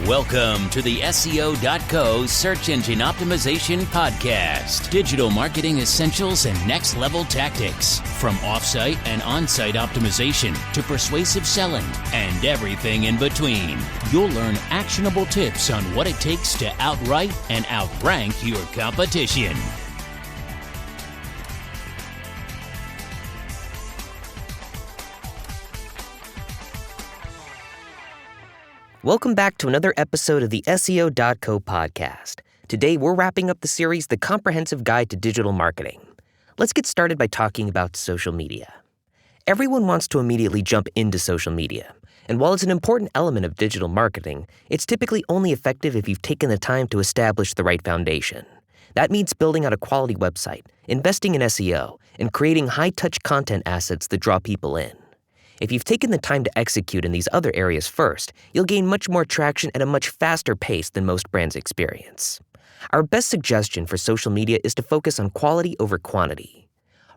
Welcome to the SEO.co Search Engine Optimization Podcast. Digital marketing essentials and next-level tactics. From off-site and on-site optimization to persuasive selling and everything in between. You'll learn actionable tips on what it takes to outright and outrank your competition. Welcome back to another episode of the SEO.co podcast. Today, we're wrapping up the series, The Comprehensive Guide to Digital Marketing. Let's get started by talking about social media. Everyone wants to immediately jump into social media. And while it's an important element of digital marketing, it's typically only effective if you've taken the time to establish the right foundation. That means building out a quality website, investing in SEO, and creating high-touch content assets that draw people in. If you've taken the time to execute in these other areas first, you'll gain much more traction at a much faster pace than most brands experience. Our best suggestion for social media is to focus on quality over quantity.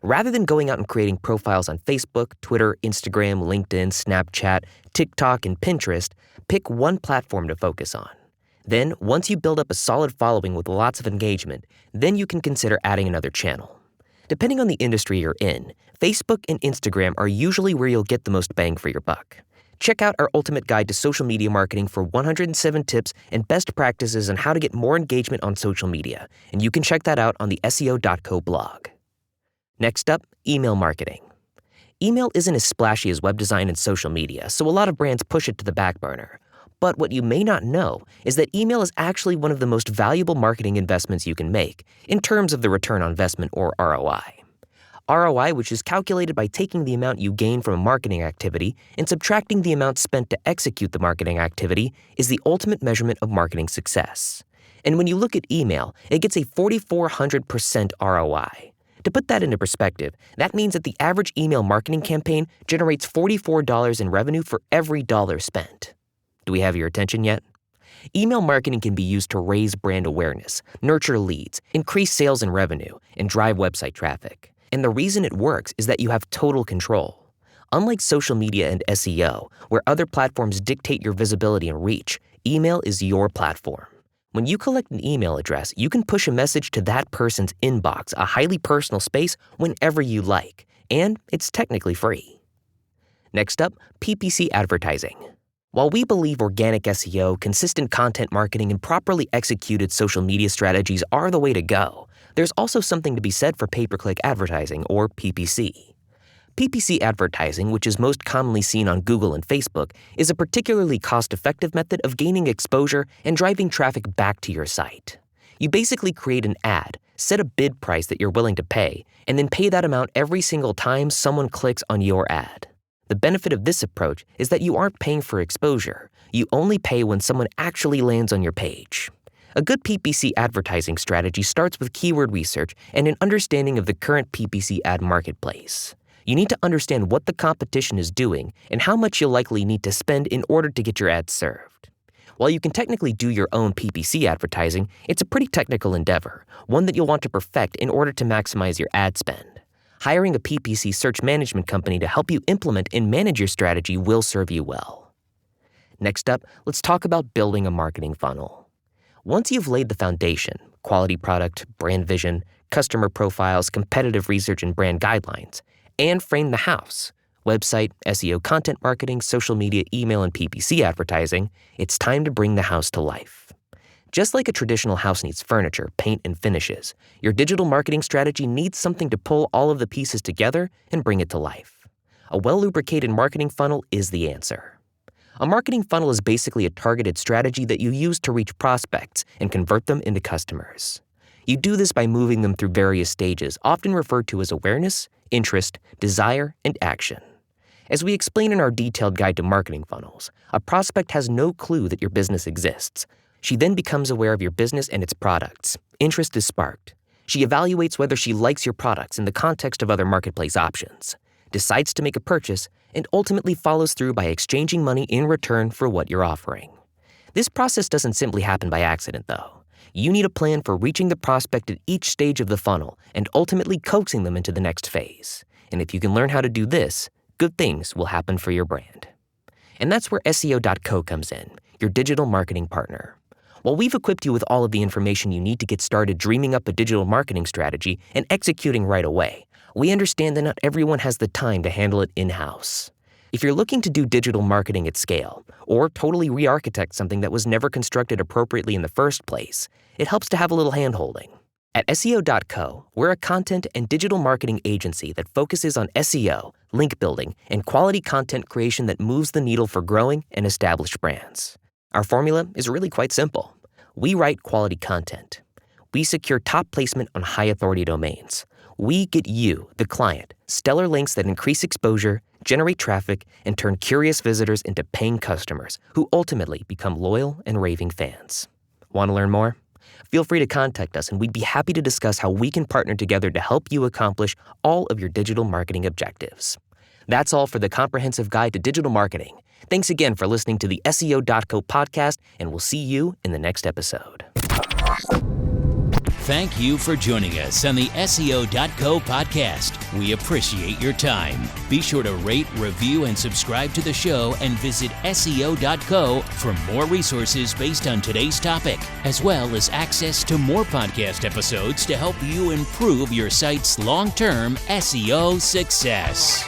Rather than going out and creating profiles on Facebook, Twitter, Instagram, LinkedIn, Snapchat, TikTok, and Pinterest, pick one platform to focus on. Then, once you build up a solid following with lots of engagement, then you can consider adding another channel. Depending on the industry you're in, Facebook and Instagram are usually where you'll get the most bang for your buck. Check out our ultimate guide to social media marketing for 107 tips and best practices on how to get more engagement on social media, and you can check that out on the SEO.co blog. Next up, email marketing. Email isn't as splashy as web design and social media, so a lot of brands push it to the back burner. But what you may not know is that email is actually one of the most valuable marketing investments you can make in terms of the return on investment, or ROI. ROI, which is calculated by taking the amount you gain from a marketing activity and subtracting the amount spent to execute the marketing activity, is the ultimate measurement of marketing success. And when you look at email, it gets a 4,400% ROI. To put that into perspective, that means that the average email marketing campaign generates $44 in revenue for every dollar spent. Do we have your attention yet? Email marketing can be used to raise brand awareness, nurture leads, increase sales and revenue, and drive website traffic. And the reason it works is that you have total control. Unlike social media and SEO, where other platforms dictate your visibility and reach, email is your platform. When you collect an email address, you can push a message to that person's inbox, a highly personal space, whenever you like, and it's technically free. Next up, Ppc Advertising. While we believe organic SEO, consistent content marketing, and properly executed social media strategies are the way to go, there's also something to be said for pay-per-click advertising, or PPC. PPC advertising, which is most commonly seen on Google and Facebook, is a particularly cost-effective method of gaining exposure and driving traffic back to your site. You basically create an ad, set a bid price that you're willing to pay, and then pay that amount every single time someone clicks on your ad. The benefit of this approach is that you aren't paying for exposure. You only pay when someone actually lands on your page. A good PPC advertising strategy starts with keyword research and an understanding of the current PPC ad marketplace. You need to understand what the competition is doing and how much you'll likely need to spend in order to get your ad served. While you can technically do your own PPC advertising, it's a pretty technical endeavor, one that you'll want to perfect in order to maximize your ad spend. Hiring a PPC search management company to help you implement and manage your strategy will serve you well. Next up, let's talk about building a marketing funnel. Once you've laid the foundation, quality product, brand vision, customer profiles, competitive research, and brand guidelines, and framed the house, website, SEO content marketing, social media, email, and PPC advertising, it's time to bring the house to life. Just like a traditional house needs furniture, paint, and finishes, your digital marketing strategy needs something to pull all of the pieces together and bring it to life. A well-lubricated marketing funnel is the answer. A marketing funnel is basically a targeted strategy that you use to reach prospects and convert them into customers. You do this by moving them through various stages, often referred to as awareness, interest, desire, and action. As we explain in our detailed guide to marketing funnels, a prospect has no clue that your business exists. She then becomes aware of your business and its products. Interest is sparked. She evaluates whether she likes your products in the context of other marketplace options, decides to make a purchase, and ultimately follows through by exchanging money in return for what you're offering. This process doesn't simply happen by accident, though. You need a plan for reaching the prospect at each stage of the funnel and ultimately coaxing them into the next phase. And if you can learn how to do this, good things will happen for your brand. And that's where SEO.co comes in. your digital marketing partner. While we've equipped you with all of the information you need to get started dreaming up a digital marketing strategy and executing right away, we understand that not everyone has the time to handle it in-house. If you're looking to do digital marketing at scale, or totally re-architect something that was never constructed appropriately in the first place, it helps to have a little hand-holding. At SEO.co, we're a content and digital marketing agency that focuses on SEO, link building, and quality content creation that moves the needle for growing and established brands. Our formula is really quite simple. We write quality content. We secure top placement on high-authority domains. We get you, the client, stellar links that increase exposure, generate traffic, and turn curious visitors into paying customers who ultimately become loyal and raving fans. Want to learn more? Feel free to contact us, and we'd be happy to discuss how we can partner together to help you accomplish all of your digital marketing objectives. That's all for the Comprehensive Guide to Digital Marketing. Thanks again for listening to the SEO.co podcast, and we'll see you in the next episode. Thank you for joining us on the SEO.co podcast. We appreciate your time. Be sure to rate, review, and subscribe to the show, and visit SEO.co for more resources based on today's topic, as well as access to more podcast episodes to help you improve your site's long-term SEO success.